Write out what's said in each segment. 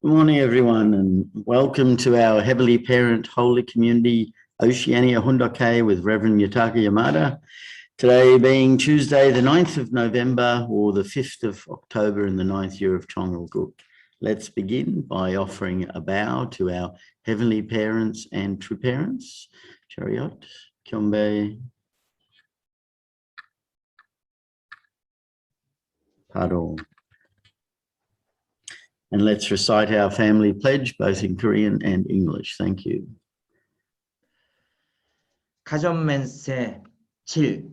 Good morning, everyone, and welcome to our Heavenly Parent Holy Community Oceania Hundoke with Reverend Yutaka Yamada. Today being Tuesday, the 9th of November, or the 5th of October in the 9th year of Chongal. Let's begin by offering a bow to our Heavenly Parents and True Parents. Chariot, Kyombe, Pado. And let's recite our family pledge, both in Korean and English. Thank you. 가정맨세 7.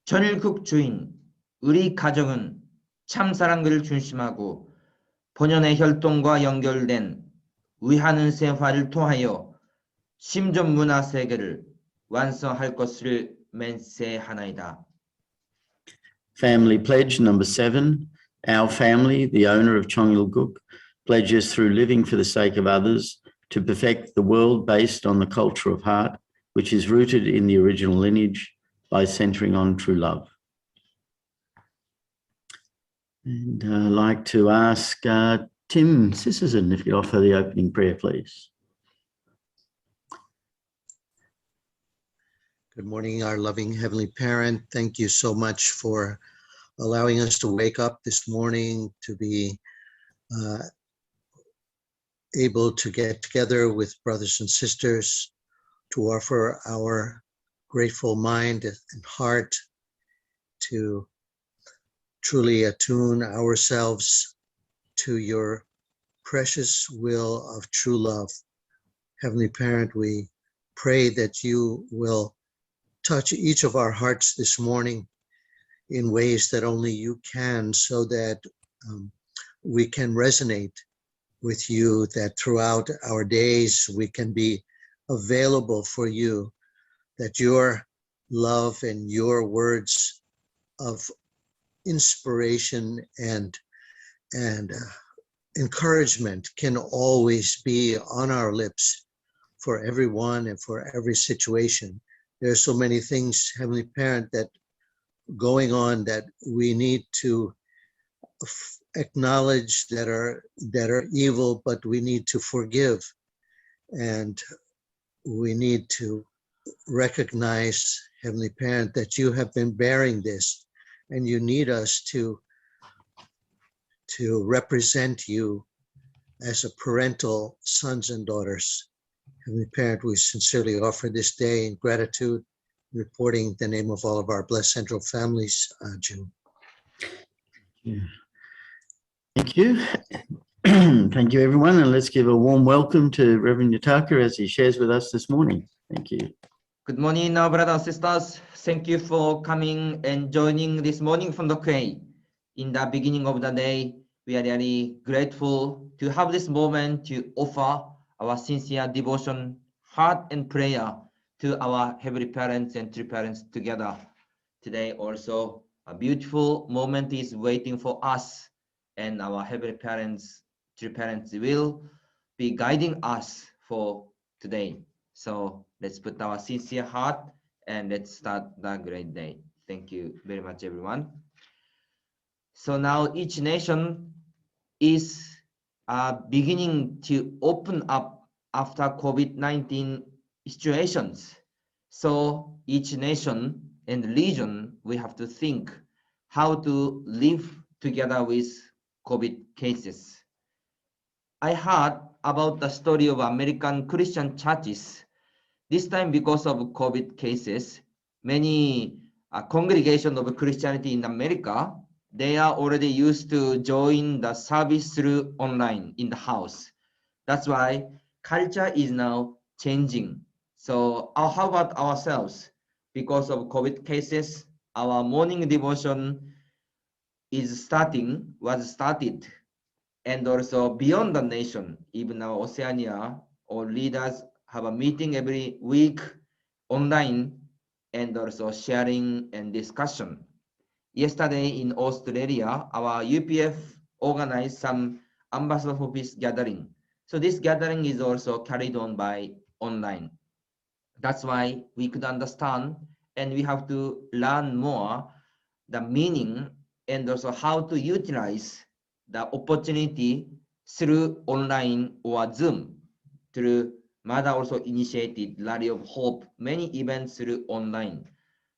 전일국 주인, 우리 가정은 참사랑을 중심하고 본연의 혈통과 연결된 위하는 생활을 통하여 심전 문화 세계를 완성할 것을 맹세하나이다. Family pledge number 7. Our family, the owner of Chongyulguk, pledges through living for the sake of others to perfect the world based on the culture of heart, which is rooted in the original lineage by centering on true love. And I'd like to ask Tim Sisserson if you offer the opening prayer, please. Good morning, our loving Heavenly Parent. Thank you so much for allowing us to wake up this morning, to be able to get together with brothers and sisters, to offer our grateful mind and heart, to truly attune ourselves to your precious will of true love. Heavenly Parent, we pray that you will touch each of our hearts this morning in ways that only you can, so that we can resonate with you, that throughout our days we can be available for you, that your love and your words of inspiration and encouragement can always be on our lips for everyone and for every situation. There are so many things, Heavenly Parent, that going on that we need to acknowledge that are evil, but we need to forgive, and we need to recognize, Heavenly Parent, that you have been bearing this, and you need us to represent you as a parental sons and daughters. Heavenly Parent, we sincerely offer this day in gratitude, reporting the name of all of our blessed central families. June. Yeah. Thank you. Thank you, everyone. And let's give a warm welcome to Reverend Yutaka as he shares with us this morning. Thank you. Good morning, now, brothers and sisters. Thank you for coming and joining this morning from the Quay. In the beginning of the day, we are really grateful to have this moment to offer our sincere devotion, heart, and prayer to our Heavenly Parents and True Parents together. Today also, a beautiful moment is waiting for us, and our Heavenly Parents, True Parents will be guiding us for today. So let's put our sincere heart and let's start the great day. Thank you very much, everyone. So now each nation is beginning to open up after COVID-19 situations. So each nation and region, we have to think how to live together with COVID cases. I heard about the story of American Christian churches. This time, because of COVID cases, many congregations of Christianity in America, they are already used to join the service through online in the house. That's why culture is now changing. So how about ourselves? Because of COVID cases, our morning devotion was started, and also beyond the nation, even our Oceania, or leaders have a meeting every week online, and also sharing and discussion. Yesterday in Australia, our UPF organized some ambassador for peace gathering. So this gathering is also carried on by online. That's why we could understand, and we have to learn more the meaning and also how to utilize the opportunity through online or Zoom. Through Mother also initiated Rally of Hope, many events through online.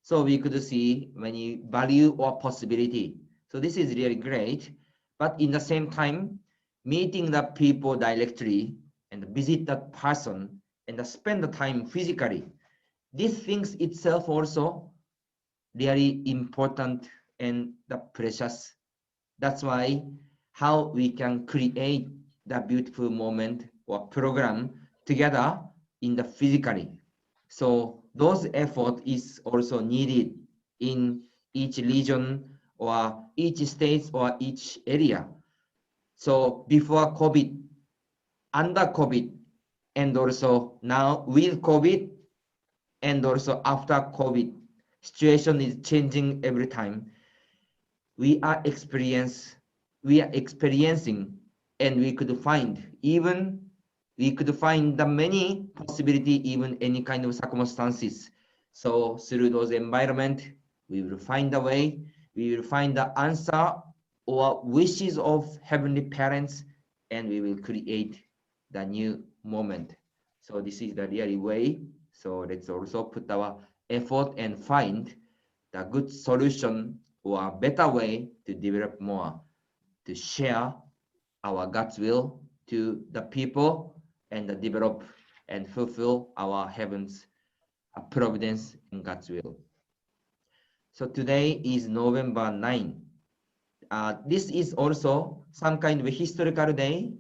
So we could see many value or possibility. So this is really great. But in the same time, meeting the people directly and visit that person and spend the time physically, these things itself also really important and the precious. That's why how we can create the beautiful moment or program together in the physically. So those effort is also needed in each region or each state or each area. So before COVID, under COVID, and also now with COVID, and also after COVID, situation is changing every time. We are experiencing, and we could find the many possibility, even any kind of circumstances. So through those environment, we will find a way, we will find the answer or wishes of heavenly parents, and we will create the new moment. So this is the really way. So let's also put our effort and find the good solution or a better way to develop more, to share our God's will to the people and develop and fulfill our heaven's providence and God's will. So today is November 9. This is also some kind of a historical day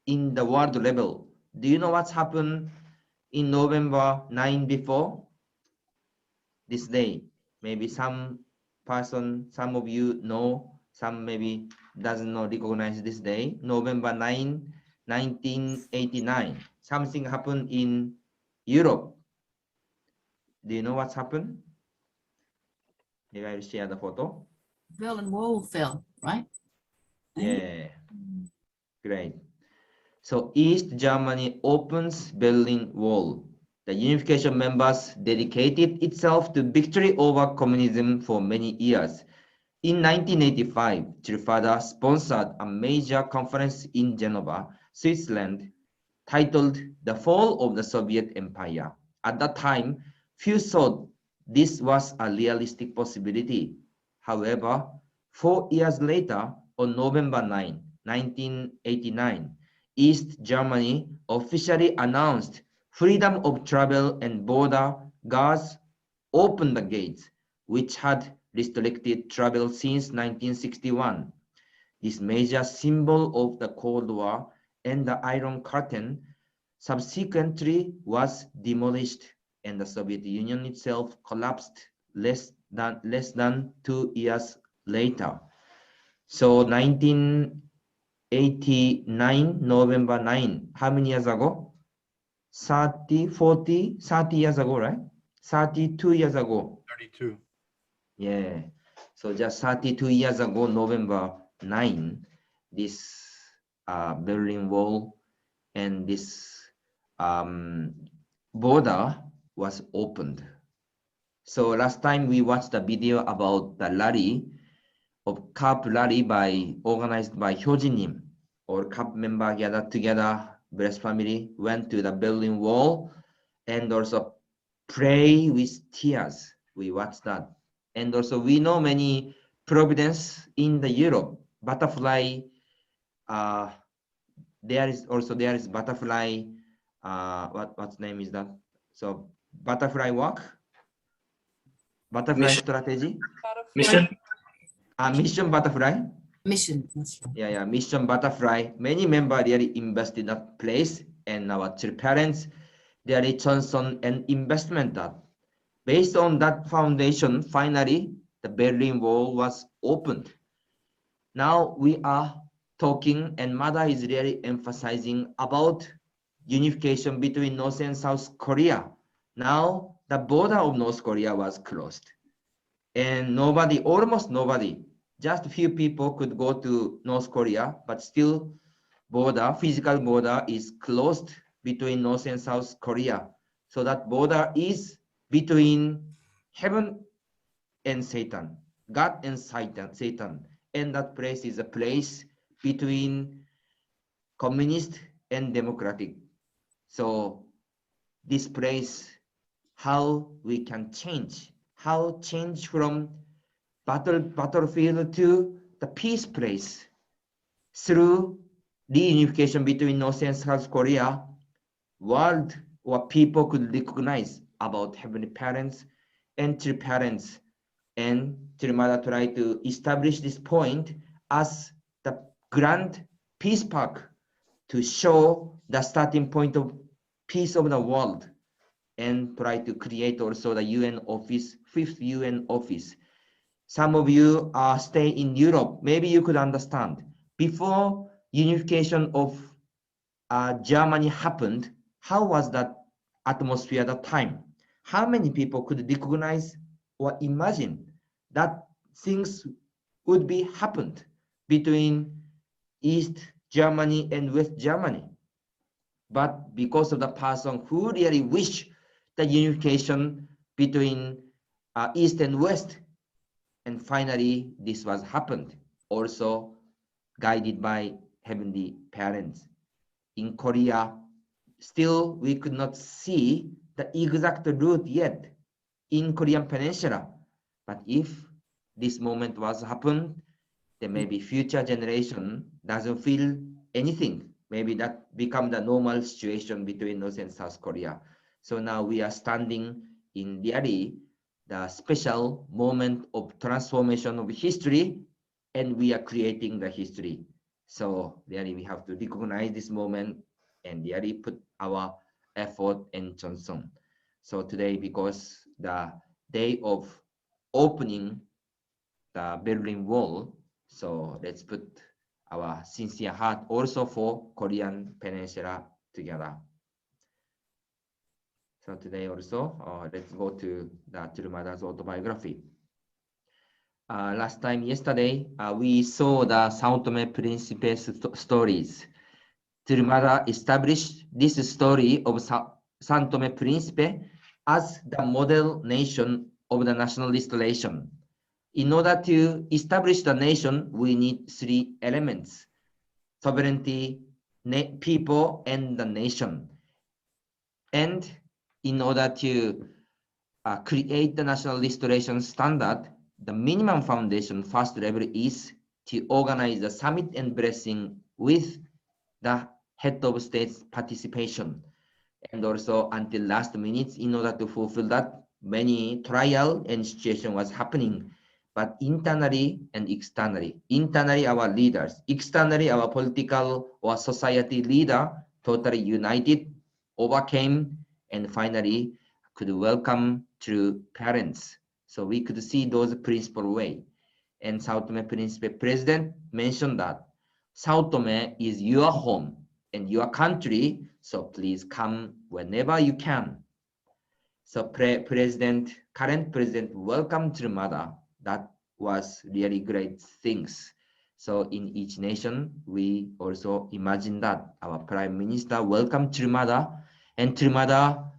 in the world level. Do you know what's happened in November 9 before this day? Maybe some of you know, some maybe doesn't know, recognize this day. November 9, 1989. Something happened in Europe. Do you know what's happened? Maybe I'll share the photo. Berlin Wall fell, right? Yeah, great. So East Germany opens Berlin Wall. The unification members dedicated itself to victory over communism for many years. In 1985, Trifada sponsored a major conference in Geneva, Switzerland, titled The Fall of the Soviet Empire. At that time, few thought this was a realistic possibility. However, 4 years later, on November 9, 1989, East Germany officially announced freedom of travel and border guards opened the gates, which had restricted travel since 1961. This major symbol of the Cold War and the Iron Curtain subsequently was demolished, and the Soviet Union itself collapsed less than 2 years later. So 1989, November 9, how many years ago? 30 years ago, right? 32 years ago. 32. Yeah. So just 32 years ago, November 9, this Berlin Wall and this border was opened. So last time we watched the video about the rally of CAP rally organized by Hyojinim. All CAP members gathered together, Blessed family, went to the Berlin Wall and also pray with tears. We watched that. And also we know many providence in the Europe. Butterfly, there is butterfly, what's name is that? So butterfly walk, butterfly strategy. Mission. Mission butterfly. Mission. Yeah, Mission Butterfly. Many members really invested in that place, and our parents really Johnson and investment that. Based on that foundation, finally the Berlin Wall was opened. Now we are talking, and Mother is really emphasizing about unification between North and South Korea. Now the border of North Korea was closed, and almost nobody, just a few people could go to North Korea, but still physical border is closed between North and South Korea. So that border is between heaven and Satan, God and Satan. And that place is a place between communist and democratic. So this place, how we can change, how change from battlefield to the peace place through reunification between North and South Korea. World or people could recognize about Heavenly Parents and True Parents, and Tirumada tried to establish this point as the grand peace park to show the starting point of peace of the world, and try to create also the UN office, 5th UN office. Some of you stay in Europe, maybe you could understand. Before unification of Germany happened, how was that atmosphere at that time? How many people could recognize or imagine that things would be happened between East Germany and West Germany? But because of the person who really wished the unification between East and West, and finally this was happened, also guided by Heavenly Parents. In Korea, still we could not see the exact route yet in Korean Peninsula. But if this moment was happened, then maybe future generation doesn't feel anything. Maybe that become the normal situation between North and South Korea. So now we are standing in really the special moment of transformation of history, and we are creating the history. So really we have to recognize this moment and really put our effort and Johnson. So today, because the day of opening the Berlin Wall, so let's put our sincere heart also for Korean Peninsula together. So today also, let's go to the Tirumada's autobiography. Yesterday, we saw the Sao Tome Principe stories. Tirumada established this story of Sao Tome Principe as the model nation of the nationalist relation. In order to establish the nation, we need 3 elements: sovereignty, people, and the nation. And in order to create the national restoration standard, the minimum foundation first level is to organize the summit and blessing with the head of state's participation. And also until last minute, in order to fulfill that, many trial and situation was happening. But internally and externally, internally our leaders, externally our political or society leader totally united, overcame, and finally could welcome True Parents. So we could see those principal way. And Sao Tome Principe president mentioned that Sao Tome is your home and your country, so please come whenever you can. So current president welcomed Tirumada. That was really great things. So in each nation, we also imagine that our prime minister welcomed Tirumada, and Tirumada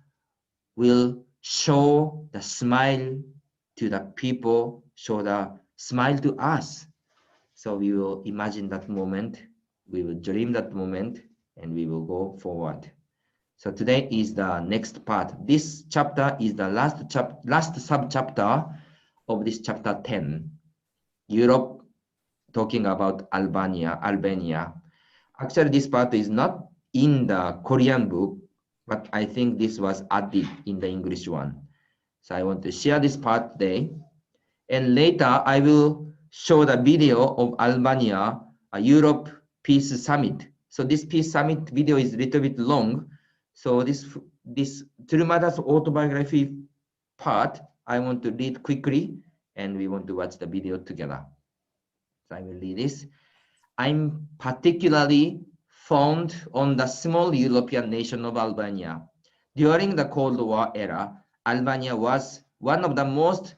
will show the smile to the people, show the smile to us. So we will imagine that moment, we will dream that moment, and we will go forward. So today is the next part. This chapter is the last sub-chapter of this chapter 10. Europe, talking about Albania. Actually, this part is not in the Korean book, but I think this was added in the English one. So I want to share this part today. And later, I will show the video of Albania, a Europe Peace Summit. So this Peace Summit video is a little bit long. So this Tirumada's autobiography part, I want to read quickly, and we want to watch the video together. So I will read this. I'm particularly fond on the small European nation of Albania. During the Cold War era, Albania was one of the most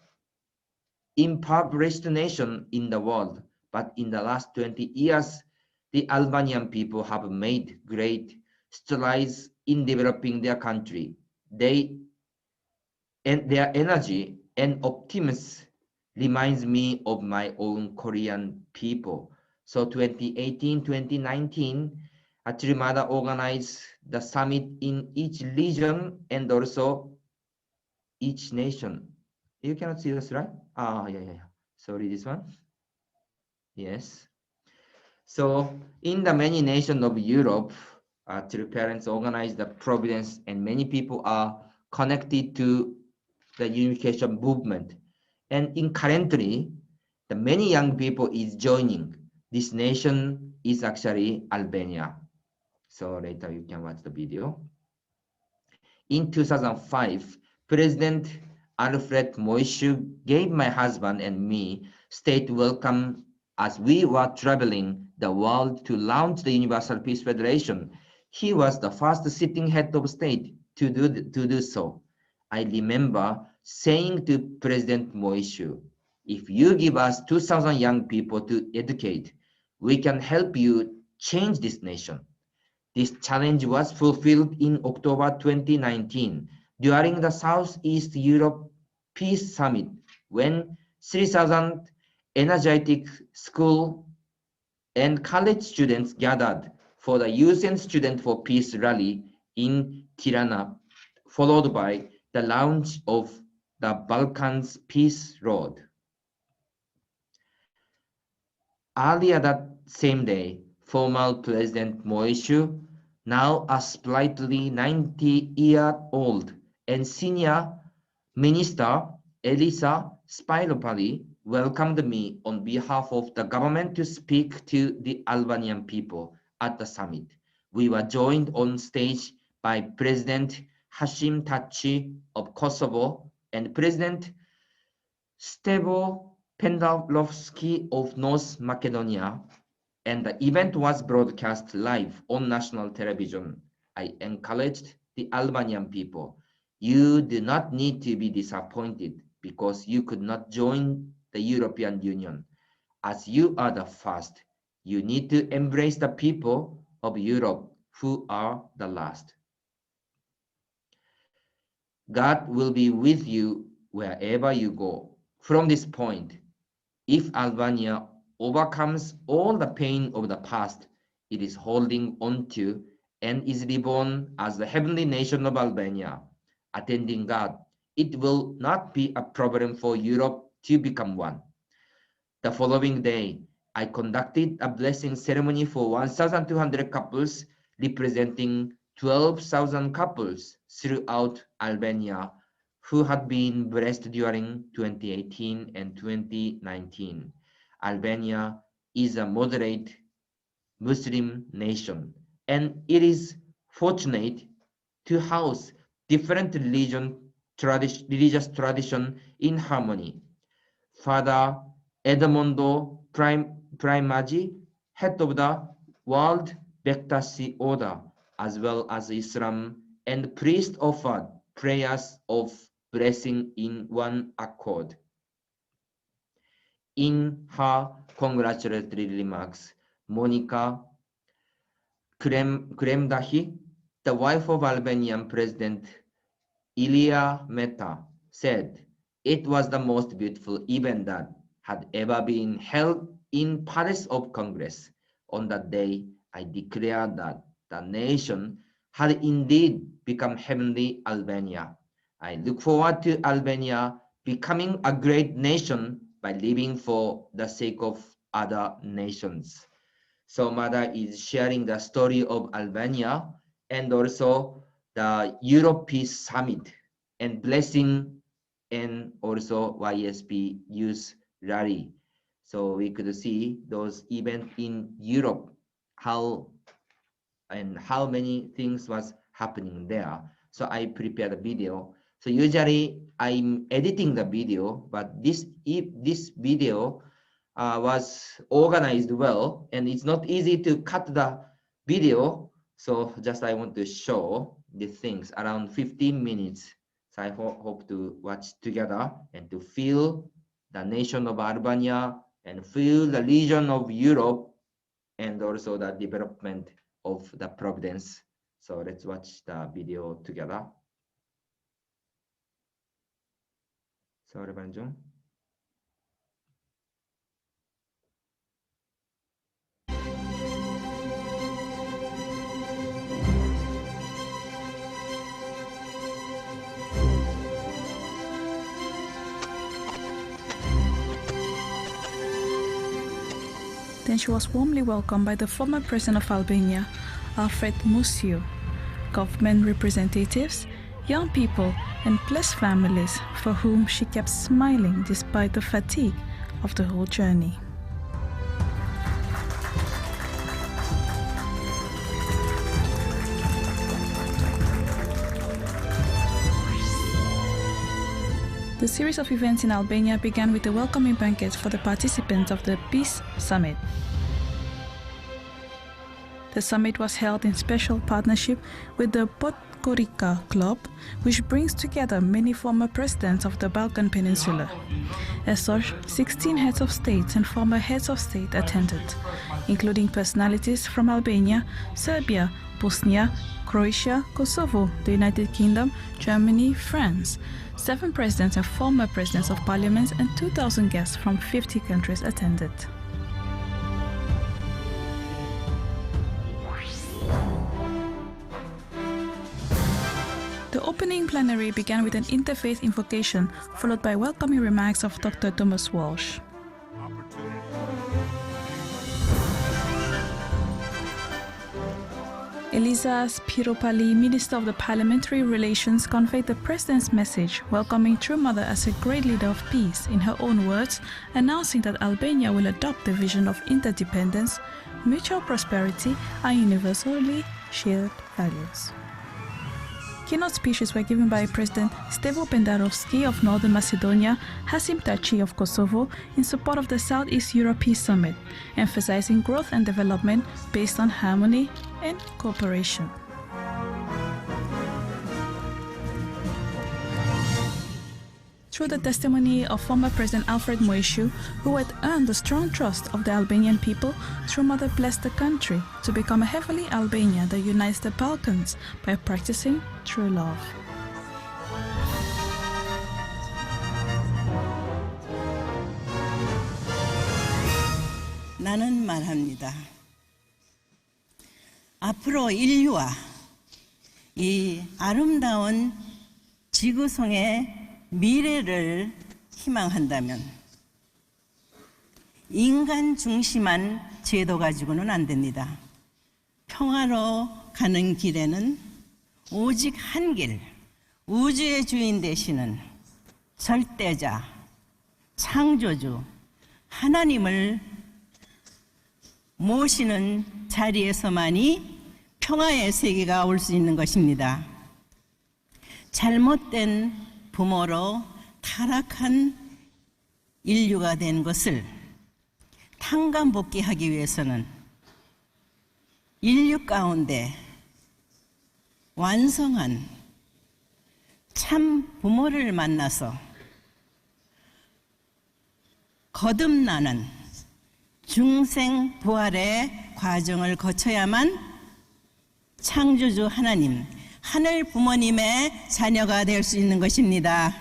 impoverished nations in the world. But in the last 20 years, the Albanian people have made great strides in developing their country. Their energy and optimism reminds me of my own Korean people. So 2018, 2019, actually Mother organized the summit in each region and also each nation. You cannot see the slide? Yeah. Sorry, this one. Yes. So in the many nations of Europe, actually parents organize the Providence, and many people are connected to the unification movement. And in currently, the many young people is joining. This nation is actually Albania. So later you can watch the video. In 2005, President Alfred Moishu gave my husband and me state welcome as we were traveling the world to launch the Universal Peace Federation. He was the first sitting head of state to do so. I remember saying to President Moishu, if you give us 2,000 young people to educate, we can help you change this nation. This challenge was fulfilled in October 2019 during the Southeast Europe Peace Summit, when 3,000 energetic school and college students gathered for the Youth and Student for Peace rally in Tirana, followed by the launch of the Balkans Peace Road. Earlier that same day, former President Moishu, now a slightly 90-year-old, and senior minister Elisa Spilopali welcomed me on behalf of the government to speak to the Albanian people at the summit. We were joined on stage by President Hashim Taci of Kosovo and President Stevo Pendalovsky of North Macedonia, and the event was broadcast live on national television. I encouraged the Albanian people, you do not need to be disappointed because you could not join the European Union. As you are the first, you need to embrace the people of Europe who are the last. God will be with you wherever you go. From this point, if Albania overcomes all the pain of the past it is holding on to and is reborn as the heavenly nation of Albania, attending God, it will not be a problem for Europe to become one. The following day, I conducted a blessing ceremony for 1,200 couples, representing 12,000 couples throughout Albania who had been blessed during 2018 and 2019. Albania is a moderate Muslim nation, and it is fortunate to house different religious tradition in harmony. Father Edmondo Primagi, head of the World Bektashi Order, as well as Islam, and priest offered prayers of blessing in one accord. In her congratulatory remarks, Monica Kremdahi, the wife of Albanian President Ilia Meta, said, it was the most beautiful event that had ever been held in Paris of Congress. On that day, I declared that the nation had indeed become heavenly Albania. I look forward to Albania becoming a great nation by living for the sake of other nations. So Mother is sharing the story of Albania and also the Europe Peace Summit and blessing, and also YSP Youth Rally. So we could see those events in Europe, how many things was happening there. So I prepared a video. So usually I'm editing the video, but this video was organized well, and it's not easy to cut the video. So just I want to show the things around 15 minutes. So I hope to watch together and to feel the nation of Albania and feel the region of Europe and also the development of the Providence. So let's watch the video together. Sorry, Banjung. and she was warmly welcomed by the former president of Albania, Alfred Muciu, government representatives, young people, and blessed families for whom she kept smiling despite the fatigue of the whole journey. The series of events in Albania began with a welcoming banquet for the participants of the Peace Summit. The summit was held in special partnership with the Podgorica Club, which brings together many former presidents of the Balkan Peninsula. As such, 16 heads of state and former heads of state attended, including personalities from Albania, Serbia, Bosnia, Croatia, Kosovo, the United Kingdom, Germany, France. 7 presidents and former presidents of parliaments and 2,000 guests from 50 countries attended. The opening plenary began with an interfaith invocation, followed by welcoming remarks of Dr. Thomas Walsh. Elisa Spiropali, Minister of the Parliamentary Relations, conveyed the President's message, welcoming True Mother as a great leader of peace, in her own words, announcing that Albania will adopt the vision of interdependence, mutual prosperity, and universally shared values. Keynote speeches were given by President Stevo Pendarovski of Northern Macedonia, Hasim Taci of Kosovo, in support of the Southeast Europe Peace Summit, emphasizing growth and development based on harmony and cooperation. Through the testimony of former President Alfred Muciu, who had earned the strong trust of the Albanian people, True Mother blessed the country to become a heavenly Albania that unites the Balkans by practicing true love. 나는 말합니다. 앞으로 인류와 이 아름다운 지구상의 미래를 희망한다면 인간 중심한 제도 가지고는 안 됩니다. 평화로 가는 길에는 오직 한 길, 우주의 주인 되시는 절대자, 창조주, 하나님을 모시는 자리에서만이 평화의 세계가 올 수 있는 것입니다. 잘못된 부모로 타락한 인류가 된 것을 탕감복귀하기 위해서는 인류 가운데 완성한 참 부모를 만나서 거듭나는 중생 부활의 과정을 거쳐야만 창조주 하나님, 하늘 부모님의 자녀가 될 수 있는 것입니다.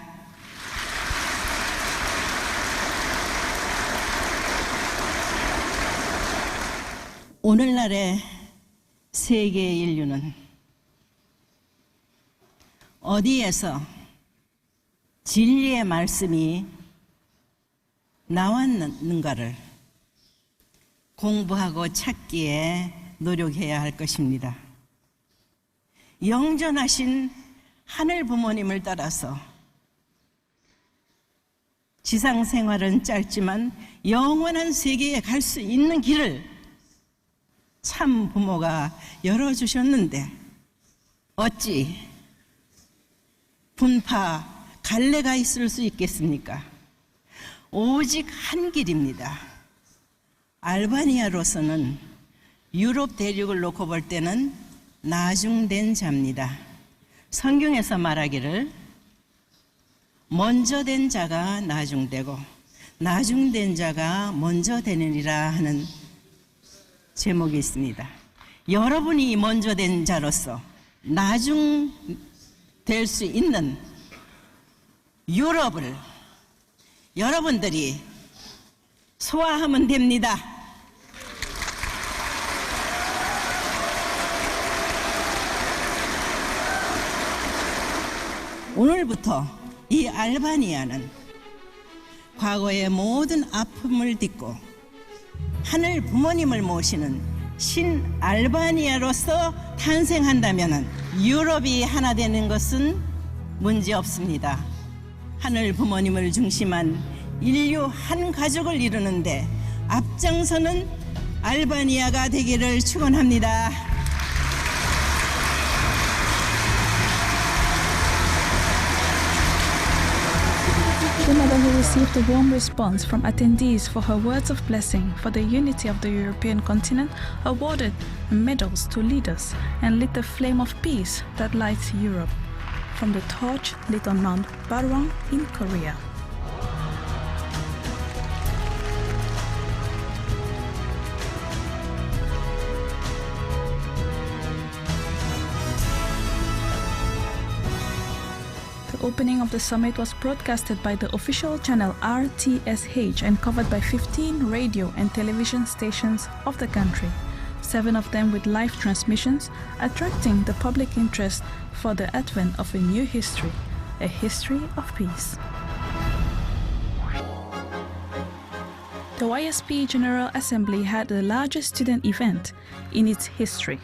오늘날의 세계 인류는 어디에서 진리의 말씀이 나왔는가를 공부하고 찾기에 노력해야 할 것입니다. 영전하신 하늘 부모님을 따라서 지상 생활은 짧지만 영원한 세계에 갈 수 있는 길을 참 부모가 열어주셨는데 어찌 분파, 갈래가 있을 수 있겠습니까? 오직 한 길입니다. 알바니아로서는 유럽 대륙을 놓고 볼 때는 나중된 자입니다. 성경에서 말하기를 먼저 된 자가 나중되고 나중된 자가 먼저 되느니라 하는 제목이 있습니다. 여러분이 먼저 된 자로서 나중 될 수 있는 유럽을 여러분들이 소화하면 됩니다. 오늘부터 이 알바니아는 과거의 모든 아픔을 딛고 하늘 부모님을 모시는 신 알바니아로서 탄생한다면 유럽이 하나 되는 것은 문제 없습니다. 하늘 부모님을 중심한 인류 한 가족을 이루는데 앞장서는 알바니아가 되기를 축원합니다. The mother who received a warm response from attendees for her words of blessing for the unity of the European continent awarded medals to leaders and lit the flame of peace that lights Europe, from the torch lit on Mount Barwang in Korea. The opening of the summit was broadcasted by the official channel RTSH and covered by 15 radio and television stations of the country, 7 of them with live transmissions, attracting the public interest for the advent of a new history, a history of peace. The YSP General Assembly had the largest student event in its history,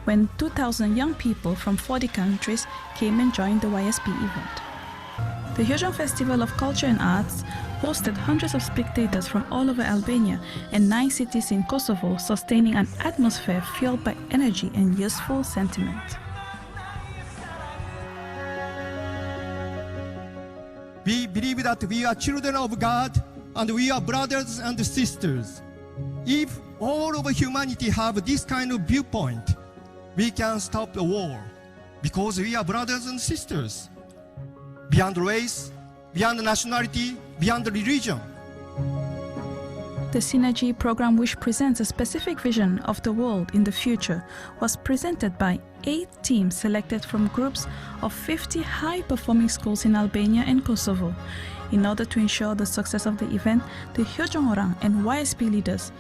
when 2,000 young people from 40 countries came and joined the YSP event. The Hyojong Festival of Culture and Arts hosted hundreds of spectators from all over Albania and 9 cities in Kosovo, sustaining an atmosphere fueled by energy and youthful sentiment. We believe that we are children of God and we are brothers and sisters. If all of humanity have this kind of viewpoint, we can stop the war because we are brothers and sisters. Beyond race, beyond nationality, beyond religion. The Synergy program, which presents a specific vision of the world in the future, was presented by 8 teams selected from groups of 50 high-performing schools in Albania and Kosovo. In order to ensure the success of the event, the Hyojong Orang and YSP leaders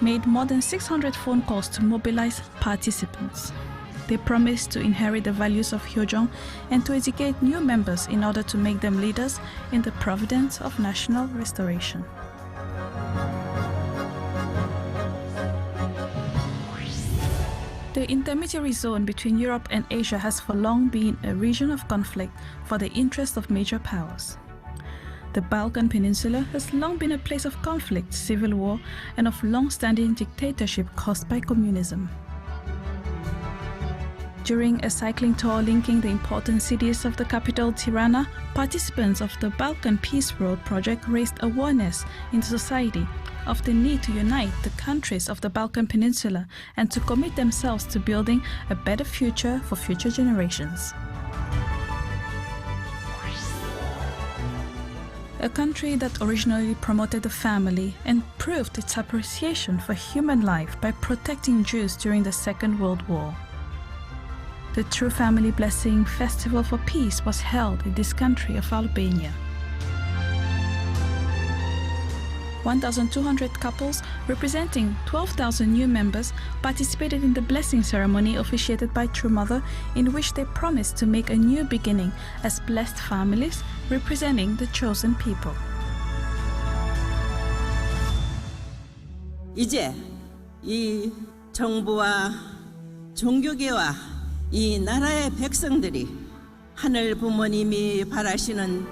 made more than 600 phone calls to mobilize participants. They promised to inherit the values of Hyojong and to educate new members in order to make them leaders in the providence of national restoration. The intermediary zone between Europe and Asia has for long been a region of conflict for the interest of major powers. The Balkan Peninsula has long been a place of conflict, civil war, and of long-standing dictatorship caused by communism. During a cycling tour linking the important cities of the capital Tirana, participants of the Balkan Peace Road project raised awareness in society of the need to unite the countries of the Balkan Peninsula and to commit themselves to building a better future for future generations. A country that originally promoted the family and proved its appreciation for human life by protecting Jews during the Second World War. The True Family Blessing Festival for Peace was held in this country of Albania. 1,200 couples representing 12,000 new members participated in the blessing ceremony officiated by True Mother, in which they promised to make a new beginning as blessed families representing the chosen people. 이제 이 정부와 종교계와 이 나라의 백성들이 하늘 부모님이 바라시는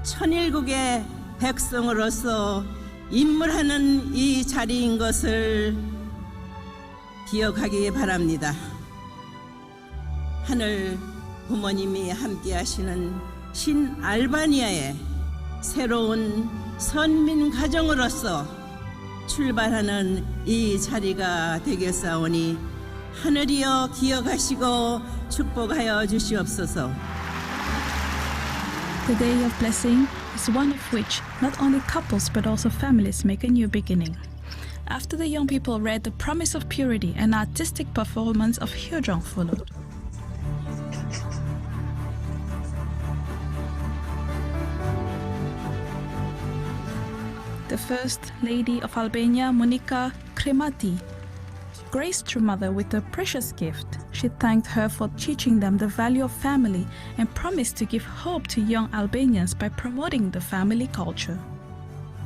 천일국의 백성으로서 임무하는 이 자리인 것을 기억하기 바랍니다. 하늘 부모님이 함께하시는 신 알바니아의 새로운 선민 가정으로서 출발하는 이 자리가 되겠사오니 하늘이여 기억하시고 축복하여 주시옵소서. The day of blessing is one of which not only couples but also families make a new beginning. After the young people read the promise of purity, an artistic performance of Hyojong followed. The First Lady of Albania, Monica Kremati, graced True Mother with a precious gift. She thanked her for teaching them the value of family and promised to give hope to young Albanians by promoting the family culture.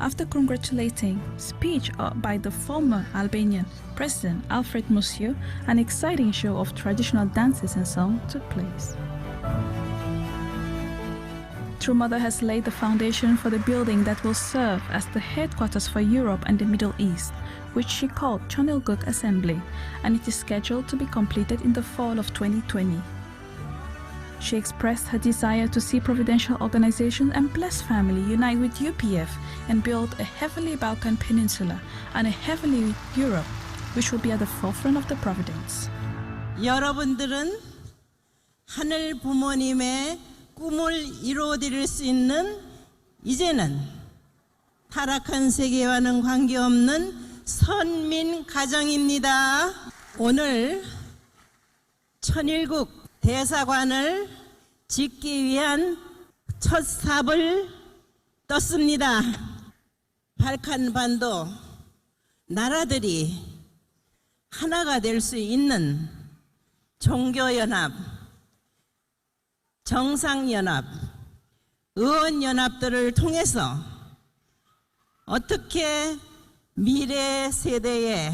After congratulating speech by the former Albanian President Alfred Musio, an exciting show of traditional dances and song took place. True Mother has laid the foundation for the building that will serve as the headquarters for Europe and the Middle East, which she called Chonilguk Assembly, and it is scheduled to be completed in the fall of 2020. She expressed her desire to see Providential Organization and Blessed Family unite with UPF and build a Heavenly Balkan Peninsula and a Heavenly Europe, which will be at the forefront of the Providence. 여러분들은 하늘 부모님의 꿈을 이루어드릴 수 있는 이제는 타락한 세계와는 관계없는 선민 가정입니다. 오늘 천일국 대사관을 짓기 위한 첫 삽을 떴습니다. 발칸반도 나라들이 하나가 될 수 있는 종교연합, 정상연합, 의원연합들을 통해서 어떻게 미래 세대의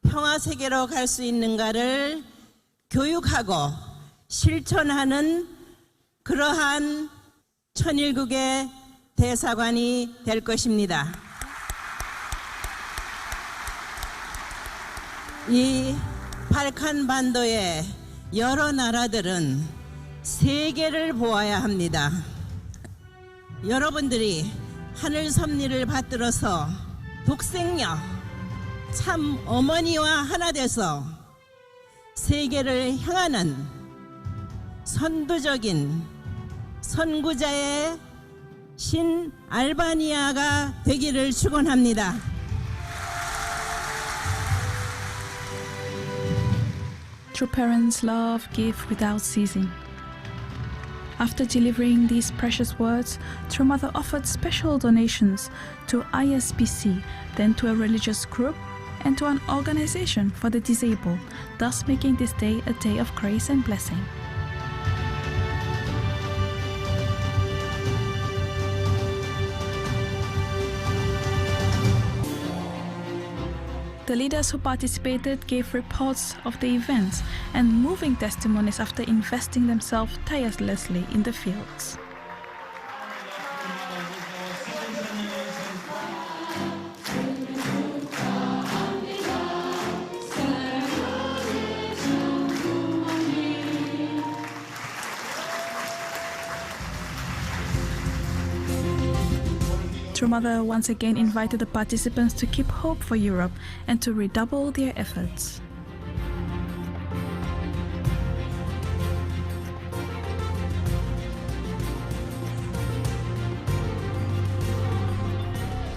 평화세계로 갈 수 있는가를 교육하고 실천하는 그러한 천일국의 대사관이 될 것입니다. 이 발칸반도의 여러 나라들은 세계를 보아야 합니다. 여러분들이 하늘 섭리를 받들어서 독생녀 참 어머니와 하나 돼서 세계를 향하는 선두적인 선구자의 신 알바니아가 되기를 축원합니다. True parents love, give without ceasing. After delivering these precious words, True Mother offered special donations to ISBC, then to a religious group, and to an organization for the disabled, thus making this day a day of grace and blessing. The leaders who participated gave reports of the events and moving testimonies after investing themselves tirelessly in the fields. True Mother once again invited the participants to keep hope for Europe and to redouble their efforts.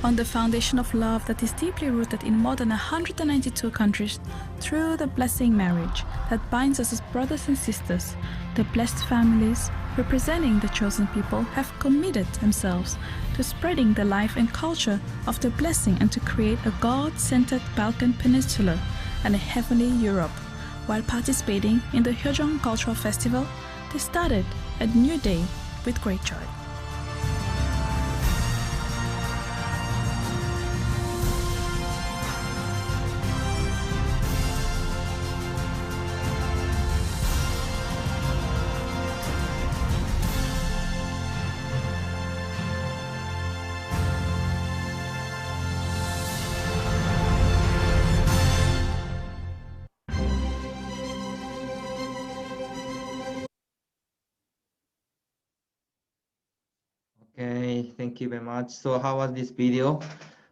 On the foundation of love that is deeply rooted in more than 192 countries through the blessing marriage that binds us as brothers and sisters, the blessed families representing the chosen people have committed themselves to spreading the life and culture of the blessing and to create a God-centered Balkan Peninsula and a heavenly Europe. While participating in the Hyojong Cultural Festival, they started a new day with great joy. Okay, thank you very much. So how was this video?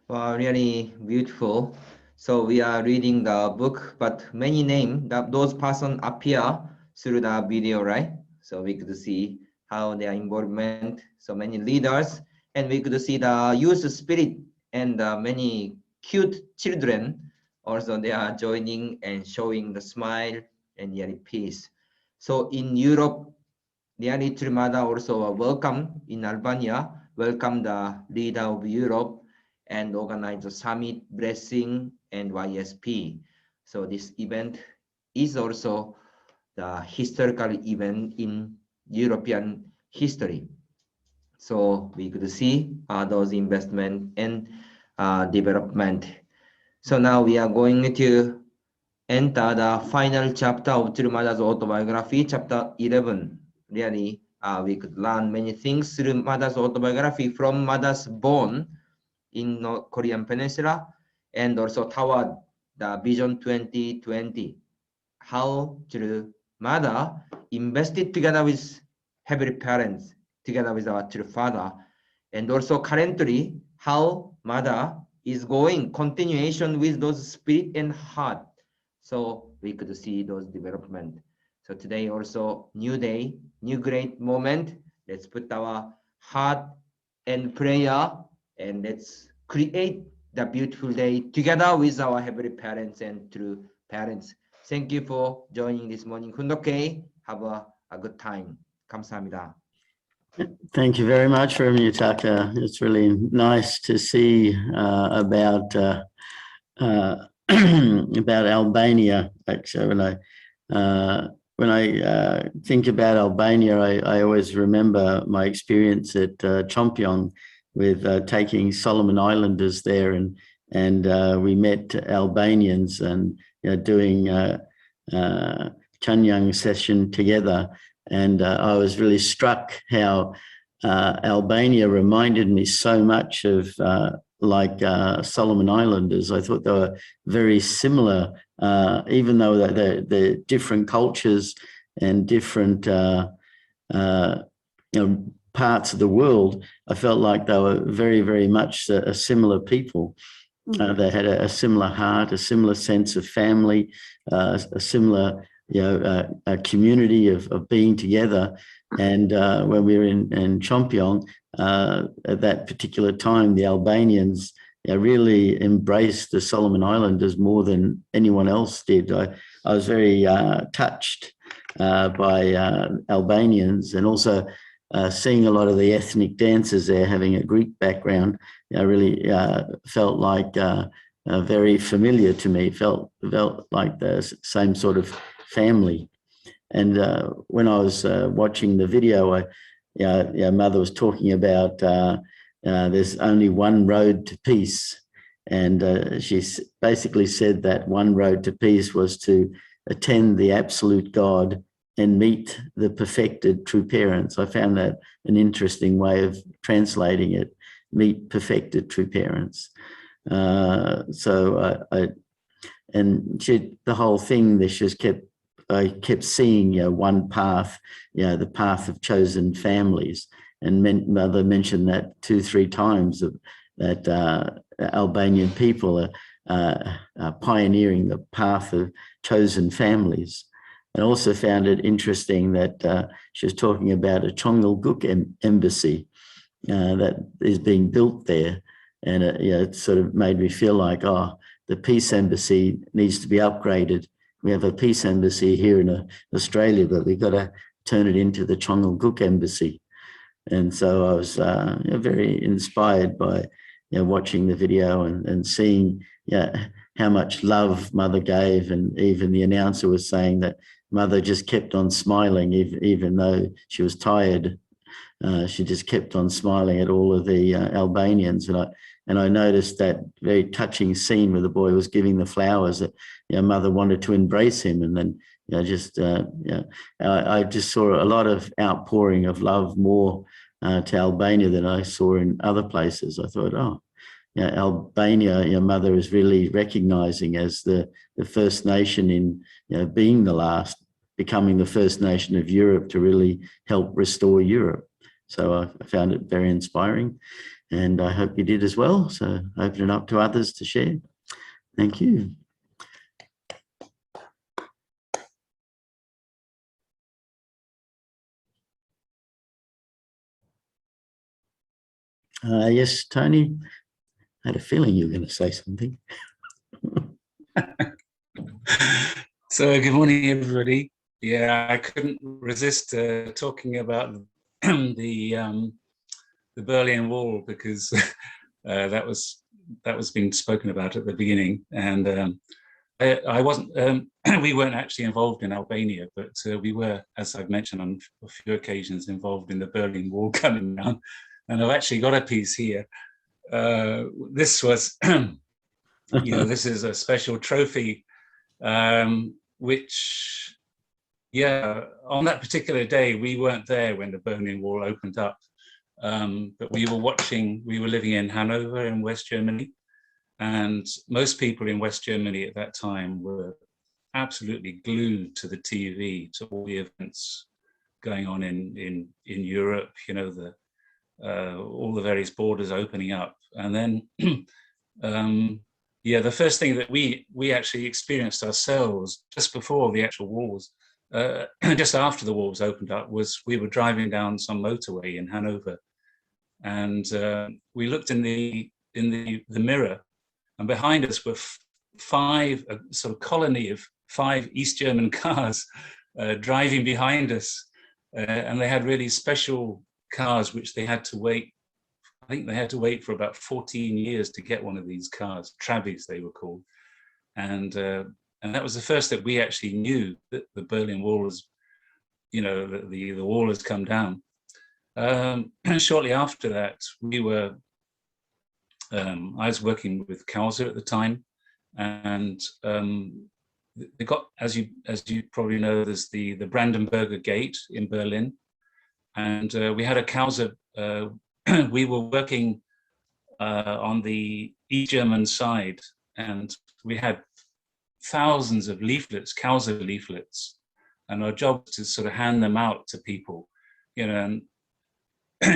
Well, really beautiful. So we are reading the book, but many names, those persons appear through the video, right? So we could see how their involvement, so many leaders, and we could see the youth spirit and many cute children. Also, they are joining and showing the smile and really peace. So in Europe, the True Mother also welcome in Albania, welcome the leader of Europe and organize the summit, blessing, and YSP. So this event is also the historical event in European history. So we could see those investment and development. So now we are going to enter the final chapter of through mother's autobiography, chapter 11. Really, we could learn many things through mother's autobiography from mother's born in Korean Peninsula and also toward the Vision 2020. How true mother invested together with heavenly parents, together with our true father, and also currently how mother is going continuation with those spirit and heart. So we could see those development. So today also new day, new great moment. Let's put our heart and prayer and let's create the beautiful day together with our heavenly parents and true parents. Thank you for joining this morning. Hundoke, have a good time. 감사합니다. Thank you very much, Reverend Yutaka. It's really nice to see about about Albania. Actually, when I think about Albania, I always remember my experience at Chompion with taking Solomon Islanders there, and we met Albanians and doing Chanyang session together. And I was really struck how Albania reminded me so much of like Solomon Islanders. I thought they were very similar, even though they're different cultures and different parts of the world. I felt like they were very, very much a similar people. They had a similar heart, a similar sense of family, a similar a community of being together. And when we were in Chompion, at that particular time, the Albanians really embraced the Solomon Islanders more than anyone else did. I was very touched by Albanians, and also seeing a lot of the ethnic dancers there, having a Greek background. I really felt like very familiar to me, felt like the same sort of family. And when I was watching the video, Mother was talking about there's only one road to peace. And she basically said that one road to peace was to attend the absolute God and meet the perfected true parents. I found that an interesting way of translating it, meet perfected true parents. And the whole thing, I kept seeing one path, the path of chosen families. And Mother mentioned that 2-3 times, that Albanian people are pioneering the path of chosen families. And also found it interesting that she was talking about a Chongalguk embassy that is being built there. And it sort of made me feel like, the peace embassy needs to be upgraded. We have a peace embassy here in Australia, but we've got to turn it into the Chongalguk embassy. And so I was very inspired by watching the video and seeing how much love Mother gave. And even the announcer was saying that Mother just kept on smiling, even though she was tired. She just kept on smiling at all of the Albanians. And I noticed that very touching scene where the boy was giving the flowers, that Mother wanted to embrace him. And then I just saw a lot of outpouring of love more to Albania than I saw in other places. I thought, Albania, Mother is really recognizing as the first nation in being the last, becoming the first nation of Europe to really help restore Europe. So I found it very inspiring, and I hope you did as well. So open it up to others to share. Thank you. Yes, Tony, I had a feeling you were going to say something. So good morning, everybody. Yeah, I couldn't resist talking about the Berlin Wall, because that was being spoken about at the beginning, and I wasn't. We weren't actually involved in Albania, but we were, as I've mentioned on a few occasions, involved in the Berlin Wall coming down. and I've actually got a piece here. This was, this is a special trophy, which, on that particular day, we weren't there when the Berlin Wall opened up, but we were living in Hanover in West Germany, and most people in West Germany at that time were absolutely glued to the TV, to all the events going on in Europe, all the various borders opening up. And then, the first thing that we actually experienced ourselves just before the actual walls, just after the walls opened up, was we were driving down some motorway in Hanover, and we looked in the mirror, and behind us were a sort of colony of 5 East German cars driving behind us, and they had really special cars which they had to wait. I think they had to wait for about 14 years to get one of these cars, Trabbies they were called, and that was the first that we actually knew that the Berlin Wall was, the wall has come down. Shortly after that, I was working with Kaiser at the time, and they got, as you probably know, there's the Brandenburger Gate in Berlin, and we had a Kaiser. We were working on the East German side, and we had thousands of leaflets, Kaiser leaflets, and our job was to sort of hand them out to people, and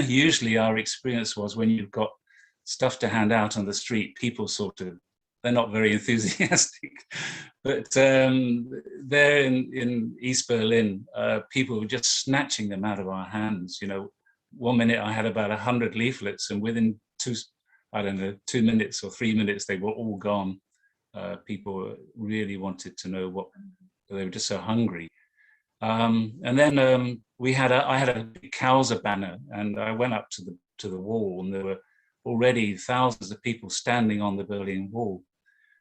usually our experience was when you've got stuff to hand out on the street, people they're not very enthusiastic, but there in East Berlin, people were just snatching them out of our hands. One minute I had about 100 leaflets, and within 2 minutes or 3 minutes, they were all gone. People really wanted to know they were just so hungry. And then I had a big Kaiser banner, and I went up to the wall, and there were already thousands of people standing on the Berlin Wall.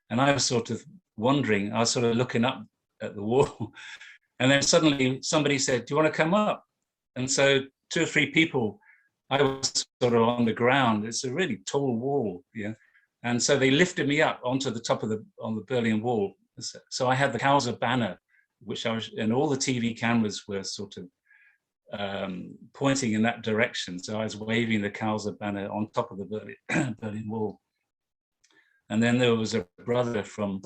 And I was sort of wondering, I was sort of looking up at the wall, and then suddenly somebody said, "Do you want to come up?" And so 2 or 3 people, I was sort of on the ground. It's a really tall wall, and so they lifted me up onto the top of on the Berlin Wall. So I had the Kaiser banner, and all the TV cameras were sort of pointing in that direction. So I was waving the Kaiser banner on top of the Berlin Wall. And then there was a brother from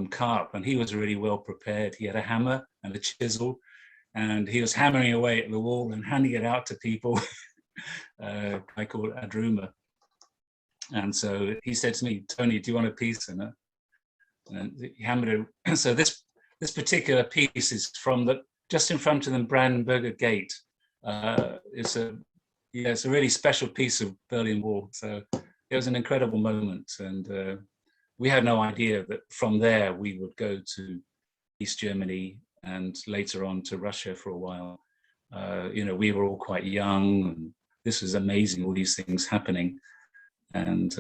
Karp, and he was really well prepared. He had a hammer and a chisel, and he was hammering away at the wall and handing it out to people. A guy called Adruma. And so he said to me, "Tony, do you want a piece?" And he hammered it. So this particular piece is from just in front of the Brandenburger Gate. It's a really special piece of Berlin Wall. So it was an incredible moment, and we had no idea that from there we would go to East Germany and later on to Russia for a while. We were all quite young, and this was amazing, all these things happening. And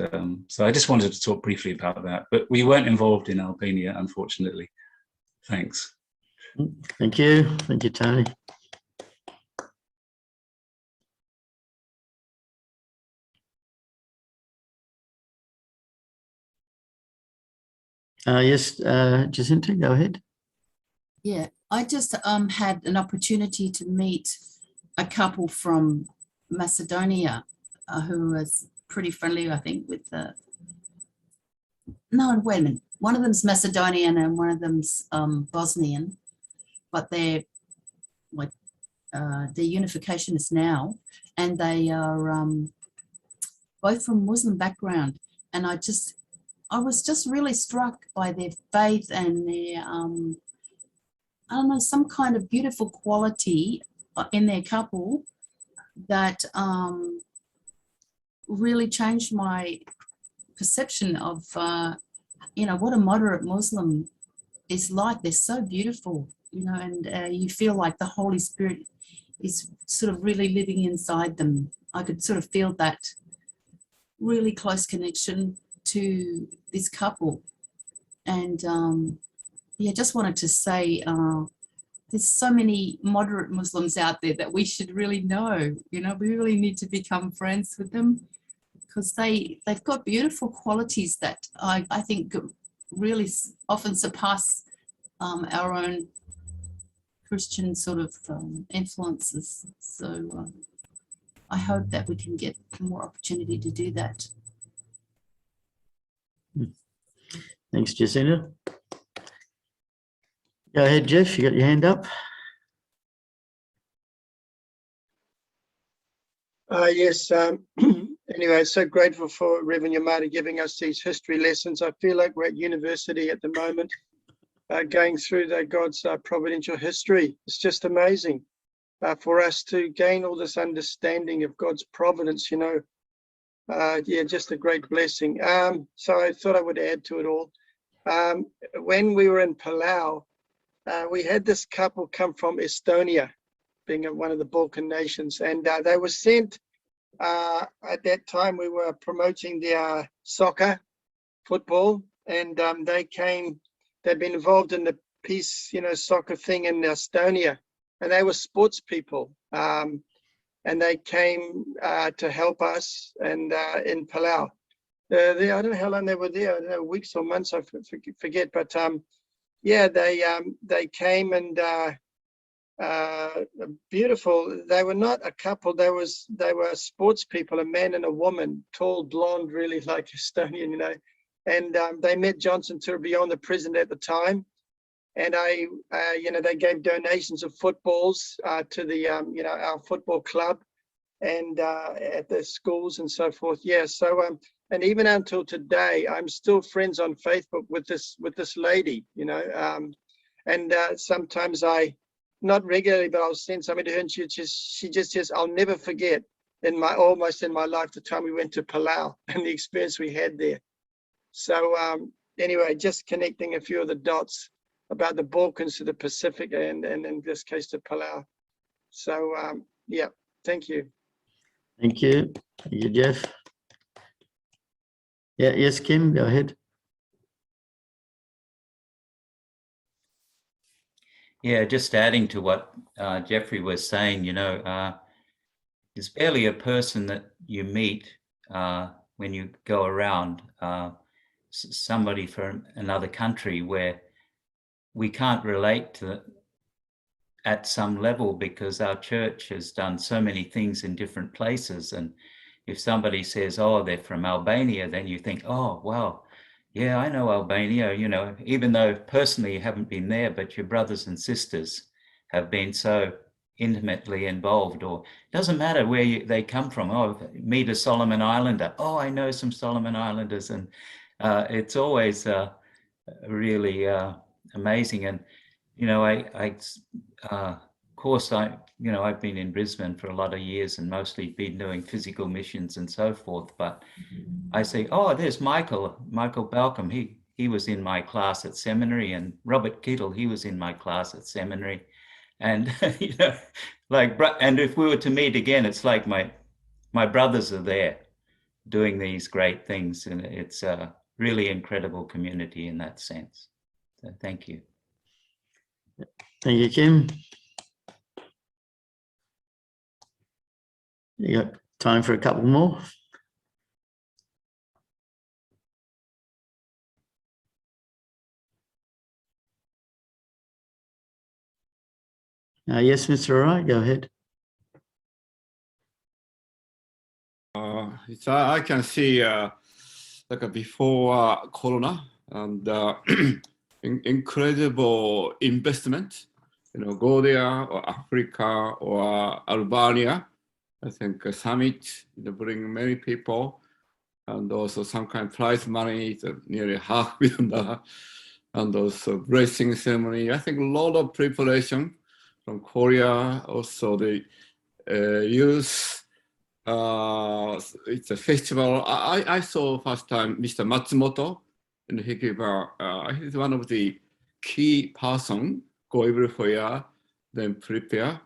so I just wanted to talk briefly about that, but we weren't involved in Albania, unfortunately. Thanks. Thank you. Thank you, Tony. Yes, Jacinta, go ahead. Yeah, I just had an opportunity to meet a couple from Macedonia who was pretty friendly, I think, with no, wait a minute. One of them's Macedonian and one of them's Bosnian, but their unification is now, and they are both from Muslim background. And I was just really struck by their faith and their, I don't know, some kind of beautiful quality in their couple that really changed my perception of, what a moderate Muslim is like. They're so beautiful, and you feel like the Holy Spirit is sort of really living inside them. I could sort of feel that really close connection to this couple. And just wanted to say there's so many moderate Muslims out there that we should really know. You know, we really need to become friends with them, because they've got beautiful qualities that I think really often surpass our own Christian sort of influences. So I hope that we can get more opportunity to do that. Thanks, Jacinta. Go ahead, Jeff, you got your hand up. Yes. Anyway, so grateful for Reverend Yamada giving us these history lessons. I feel like we're at university at the moment, going through God's providential history. It's just amazing for us to gain all this understanding of God's providence, you know. Yeah, just a great blessing. So I thought I would add to it all. When we were in Palau, we had this couple come from Estonia, being one of the Balkan nations, and they were sent. At that time, we were promoting their soccer, football, and they came. They'd been involved in the peace, you know, soccer thing in Estonia, and they were sports people. And they came to help us, and in Palau. I don't know how long they were there. I don't know, weeks or months. I forget. But yeah, they came and. Beautiful. They were not a couple. They were sports people, a man and a woman, tall, blonde, really like Estonian, you know. And they met Johnson Tourbillon, the president at the time, and you know, they gave donations of footballs to the you know, our football club, and at the schools and so forth. Yeah. So and even until today, I'm still friends on Facebook with this lady, you know. And sometimes not regularly, but I'll send something to her, and she just says, I'll never forget almost in my life the time we went to Palau and the experience we had there. So anyway, just connecting a few of the dots about the Balkans to the Pacific, and in this case to Palau. So yeah, thank you. Thank you. Thank you, Jeff. Yeah, yes, Kim, go ahead. Yeah, just adding to what Jeffrey was saying, you know, there's barely a person that you meet when you go around, somebody from another country, where we can't relate to at some level, because our church has done so many things in different places. And if somebody says, oh, they're from Albania, then you think, oh, wow. Yeah, I know Albania, you know, even though personally you haven't been there, but your brothers and sisters have been so intimately involved. Or it doesn't matter where they come from. Oh, meet a Solomon Islander. Oh, I know some Solomon Islanders. And it's always really amazing. And, you know, of course, you know, I've been in Brisbane for a lot of years and mostly been doing physical missions and so forth. But I say, oh, there's Michael Balcom. He was in my class at seminary, and Robert Kittle, he was in my class at seminary. And, you know, like, and if we were to meet again, it's like my brothers are there doing these great things. And it's a really incredible community in that sense. So thank you. Thank you, Kim. You got time for a couple more? Yes, Mr. Wright, go ahead. I can see like before Corona, and incredible investment, you know, go there, or Africa or Albania. I think a summit, you know, bring many people, and also some kind of prize money, nearly $500 million, and also blessing ceremony. I think a lot of preparation from Korea. Also the youth, it's a festival. I saw first time Mr. Matsumoto, and he gave he's one of the key person, go everywhere, then prepare.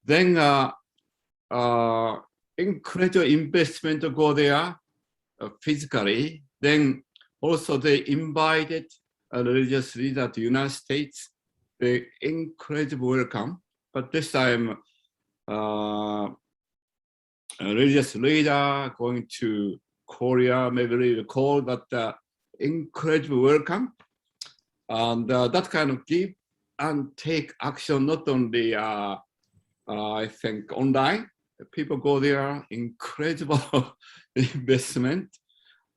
Then incredible investment to go there physically. Then also they invited a religious leader to the United States the incredible welcome. But this time, a religious leader going to Korea, maybe really cold, but incredible welcome. And that kind of give and take action, not only, I think, online. People go there, incredible investment,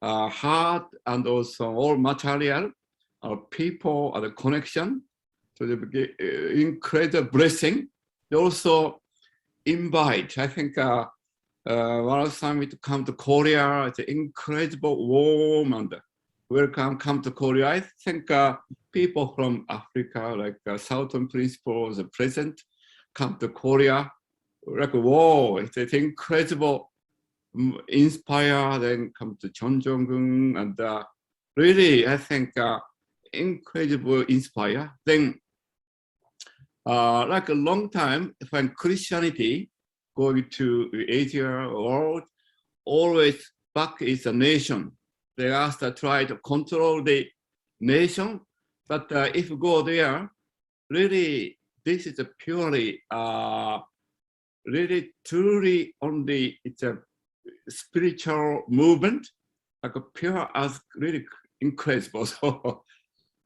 heart, and also all material, people, the connection, to the incredible blessing. They also invite, I think, World Summit to come to Korea. It's an incredible, warm and welcome, come to Korea. I think people from Africa, like Southern Principles, the present, come to Korea. Like, whoa, it's an incredible, inspire, then come to Jeonjong-gun, and really, I think, incredible inspire. Then, like a long time, when Christianity going to Asia world, always back is a nation. They asked to try to control the nation, but if you go there, really, this is a purely, really, truly only, it's a spiritual movement, like a pure as really incredible. So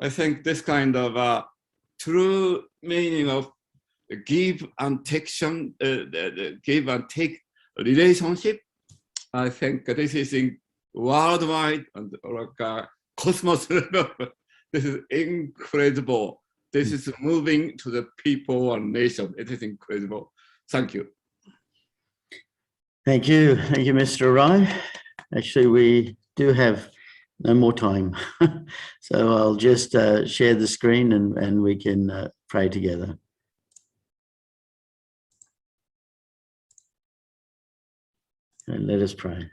I think this kind of true meaning of give and take, give and take relationship, I think this is in worldwide and like cosmos level. This is incredible. This is moving to the people and nation. It is incredible. Thank you. Thank you. Thank you, Mr. Rai. Actually, we do have no more time. So I'll just share the screen and we can pray together. And let us pray.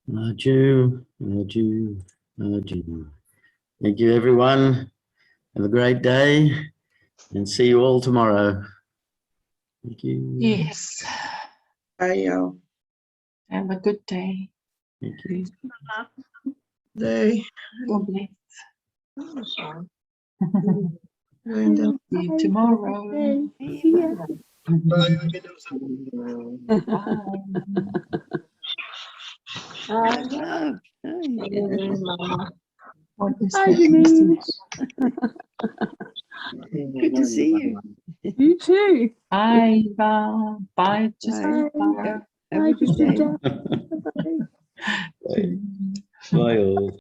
Adieu, adieu, adieu. Thank you, everyone. Have a great day and see you all tomorrow. Thank you. Yes. Bye, Have a good day. Thank you. Day. God bless. See you tomorrow. Bye. What is Hi, happening? Denise. Good to see you. You too. Bye, Eva. Bye, Jessica. Have a good day. Bye all.